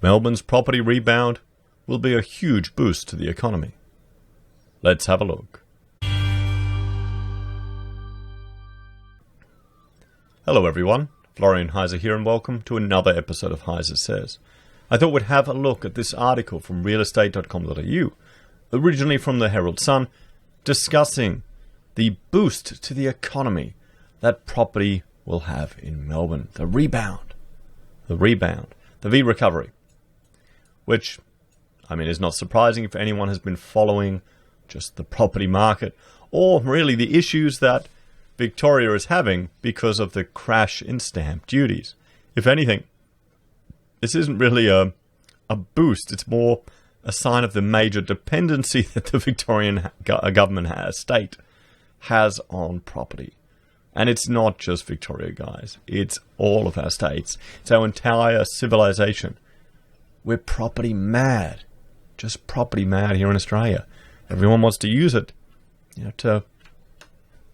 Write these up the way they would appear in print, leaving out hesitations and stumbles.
Melbourne's property rebound will be a huge boost to the economy. Let's have a look. Hello everyone, Florian.heise here and welcome to another episode of HeiseSays. I thought we'd have a look at this article from realestate.com.au, originally from the Herald Sun, discussing the boost to the economy that property will have in Melbourne. The rebound, the V-recovery, which, I mean, is not surprising if anyone has been following just the property market or really the issues that Victoria is having because of the crash in stamp duties. If anything, this isn't really a boost. It's more a sign of the major dependency that the Victorian state has on property. And it's not just Victoria, guys. It's all of our states. It's our entire civilization. We're property mad. Just property mad here in Australia. Everyone wants to use it, to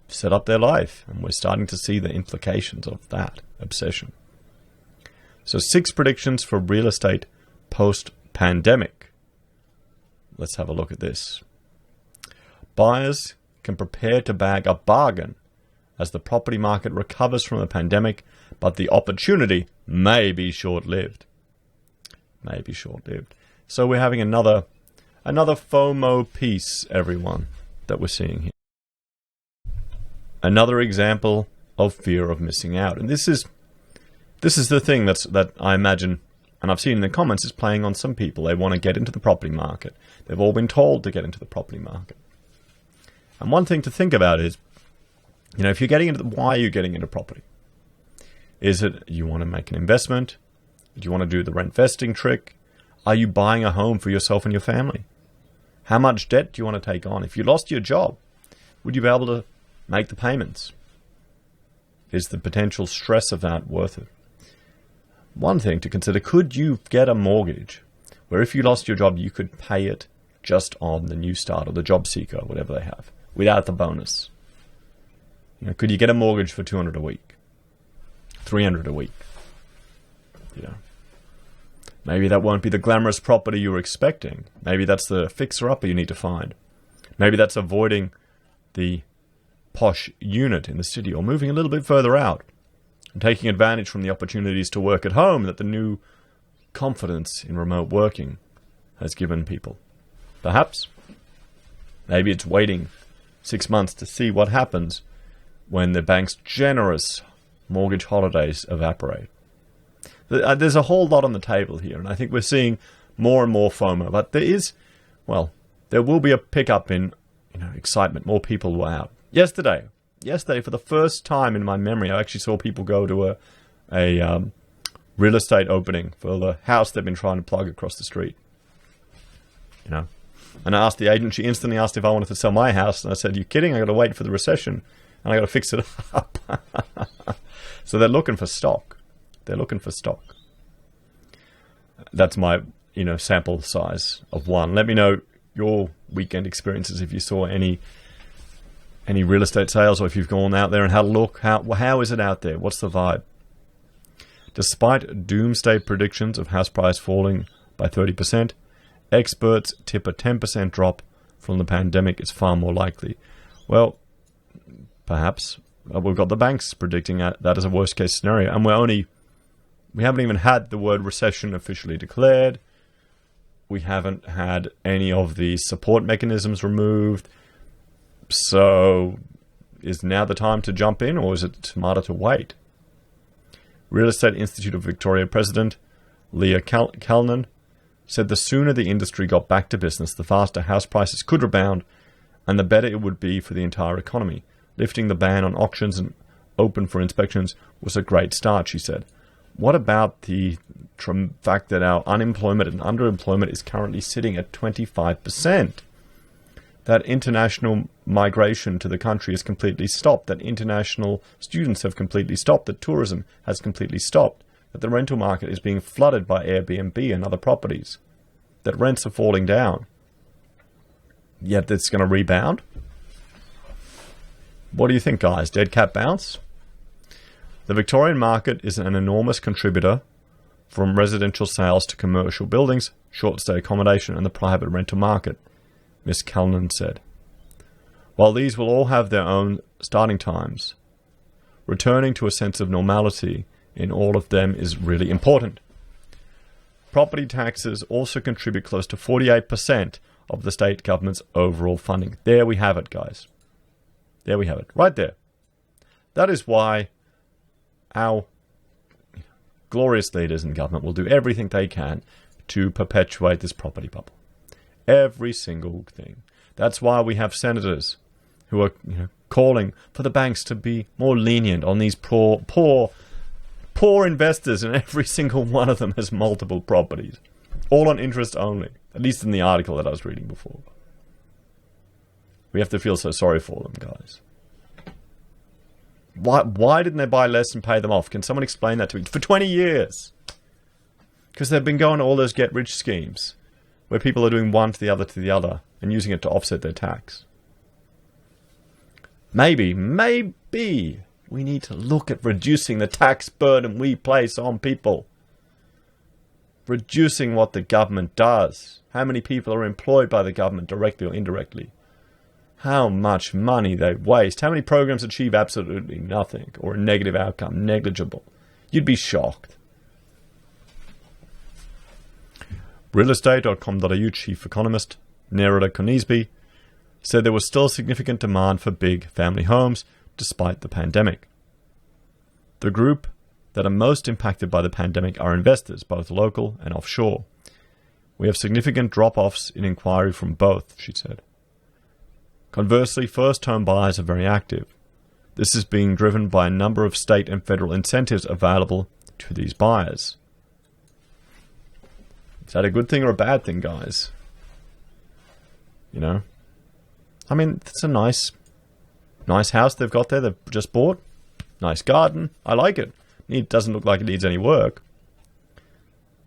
set up their life. And we're starting to see the implications of that obsession. So 6 predictions for real estate post-pandemic. Let's have a look at this. Buyers can prepare to bag a bargain as the property market recovers from the pandemic, but the opportunity may be short-lived. So we're having another FOMO piece, everyone, that we're seeing here. Another example of fear of missing out. And this is the thing that I imagine, and I've seen in the comments, is playing on some people. They want to get into the property market. They've all been told to get into the property market. And one thing to think about is, if you're getting into why are you getting into property? Is it you want to make an investment? Do you want to do the rent vesting trick? Are you buying a home for yourself and your family? How much debt do you want to take on? If you lost your job, would you be able to make the payments? Is the potential stress of that worth it? One thing to consider, could you get a mortgage where if you lost your job, you could pay it just on the New Start or the Job Seeker, whatever they have, without the bonus? Could you get a mortgage for $200 a week? $300 a week? Maybe that won't be the glamorous property you were expecting. Maybe that's the fixer-upper you need to find. Maybe that's avoiding the posh unit in the city or moving a little bit further out and taking advantage from the opportunities to work at home that the new confidence in remote working has given people. Perhaps. Maybe it's waiting 6 months to see what happens when the bank's generous mortgage holidays evaporate. There's a whole lot on the table here, and I think we're seeing more and more FOMO. But there will be a pickup in excitement. More people were out. Yesterday, for the first time in my memory, I actually saw people go to a real estate opening for the house they've been trying to plug across the street. And I asked the agent. She instantly asked if I wanted to sell my house, and I said, "You kidding? I got to wait for the recession, and I got to fix it up." So they're looking for stock. That's my sample size of one. Let me know your weekend experiences if you saw any real estate sales, or if you've gone out there and had a look. How is it out there? What's the vibe? Despite doomsday predictions of house price falling by 30%, experts tip a 10% drop from the pandemic is far more likely. Well, perhaps. We've got the banks predicting that as a worst case scenario, and we haven't even had the word recession officially declared. We haven't had any of the support mechanisms removed. So is now the time to jump in, or is it smarter to wait? Real Estate Institute of Victoria President Leah Calnan said the sooner the industry got back to business, the faster house prices could rebound, and the better it would be for the entire economy. Lifting the ban on auctions and open for inspections was a great start, she said. What about the fact that our unemployment and underemployment is currently sitting at 25%? That international migration to the country is completely stopped, that international students have completely stopped, that tourism has completely stopped, that the rental market is being flooded by Airbnb and other properties, that rents are falling down. Yet it's going to rebound? What do you think, guys? Dead cat bounce? The Victorian market is an enormous contributor from residential sales to commercial buildings, short-stay accommodation and the private rental market, Ms. Calnan said. While these will all have their own starting times, returning to a sense of normality in all of them is really important. Property taxes also contribute close to 48% of the state government's overall funding. There we have it, guys. There we have it. Right there. That is why our glorious leaders in government will do everything they can to perpetuate this property bubble. Every single thing. That's why we have senators who are calling for the banks to be more lenient on these poor investors, and every single one of them has multiple properties. All on interest only. At least in the article that I was reading before. We have to feel so sorry for them, guys. Why didn't they buy less and pay them off? Can someone explain that to me? For 20 years. Because they've been going to all those get-rich schemes where people are doing one to the other and using it to offset their tax. Maybe we need to look at reducing the tax burden we place on people. Reducing what the government does. How many people are employed by the government directly or indirectly? How much money they waste. How many programs achieve absolutely nothing or a negative outcome, negligible. You'd be shocked. Realestate.com.au chief economist Nerida Conisby said there was still significant demand for big family homes despite the pandemic. The group that are most impacted by the pandemic are investors, both local and offshore. We have significant drop-offs in inquiry from both, she said. Conversely, first-home buyers are very active. This is being driven by a number of state and federal incentives available to these buyers. Is that a good thing or a bad thing, guys? I mean, it's a nice house they've got there. They've just bought. Nice garden. I like it. It doesn't look like it needs any work.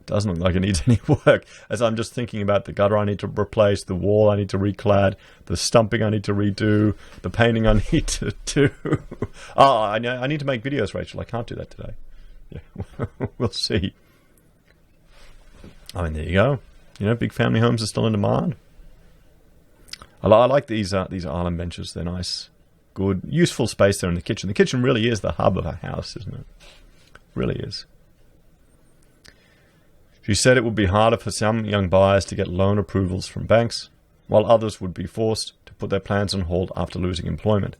Doesn't look like it needs any work. As I'm just thinking about the gutter I need to replace, the wall I need to reclad, the stumping I need to redo, the painting I need to do. I need to make videos, Rachel. I can't do that today. Yeah, we'll see. I mean, there you go. Big family homes are still in demand. I like these island benches. They're nice, good, useful space there in the kitchen. The kitchen really is the hub of a house, isn't it? Really is. She said it would be harder for some young buyers to get loan approvals from banks, while others would be forced to put their plans on hold after losing employment.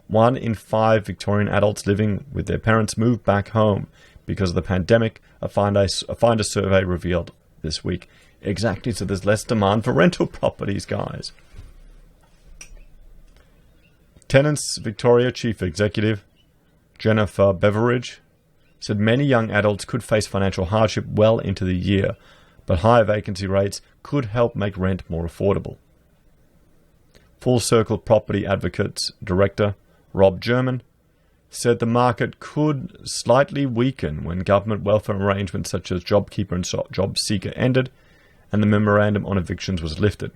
1 in 5 Victorian adults living with their parents moved back home because of the pandemic, a Finder survey revealed this week. Exactly, so there's less demand for rental properties, guys. Tenants Victoria Chief Executive Jennifer Beveridge said many young adults could face financial hardship well into the year, but higher vacancy rates could help make rent more affordable. Full Circle Property Advocates Director Rob German said the market could slightly weaken when government welfare arrangements such as JobKeeper and JobSeeker ended and the memorandum on evictions was lifted.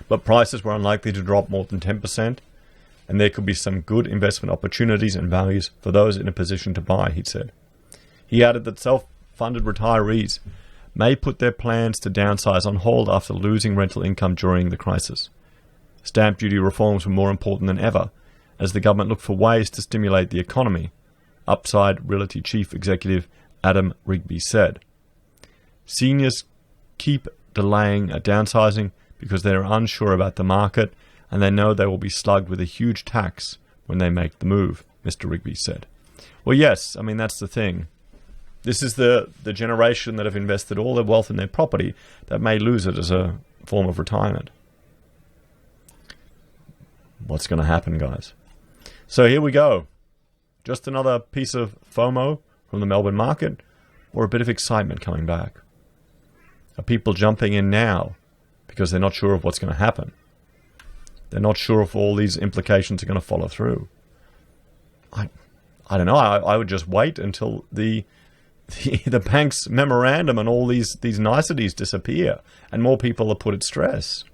But prices were unlikely to drop more than 10%, and there could be some good investment opportunities and values for those in a position to buy, he said. He added that self-funded retirees may put their plans to downsize on hold after losing rental income during the crisis. Stamp duty reforms were more important than ever, as the government looked for ways to stimulate the economy, Upside Realty Chief Executive Adam Rigby said. Seniors keep delaying a downsizing because they are unsure about the market and they know they will be slugged with a huge tax when they make the move, Mr. Rigby said. Well, yes, I mean, that's the thing. This is the generation that have invested all their wealth in their property that may lose it as a form of retirement. What's going to happen, guys? So here we go. Just another piece of FOMO from the Melbourne market, or a bit of excitement coming back. Are people jumping in now because they're not sure of what's going to happen? They're not sure if all these implications are going to follow through. I don't know. I would just wait until the bank's memorandum and all these niceties disappear and more people are put at stress.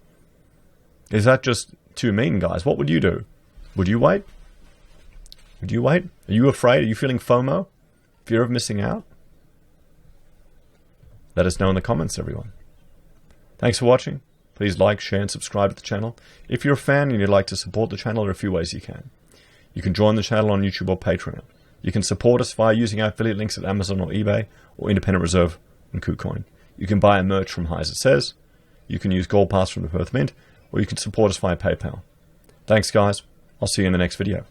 Is that just too mean, guys? What would you do? Would you wait? Would you wait? Are you afraid? Are you feeling FOMO? Fear of missing out? Let us know in the comments, everyone. Thanks for watching. Please like, share, and subscribe to the channel. If you're a fan and you'd like to support the channel, there are a few ways you can. You can join the channel on YouTube or Patreon. You can support us via using our affiliate links at Amazon or eBay, or Independent Reserve and Kucoin. You can buy a merch from HeiseSays. You can use Gold Pass from the Perth Mint, or you can support us via PayPal. Thanks, guys. I'll see you in the next video.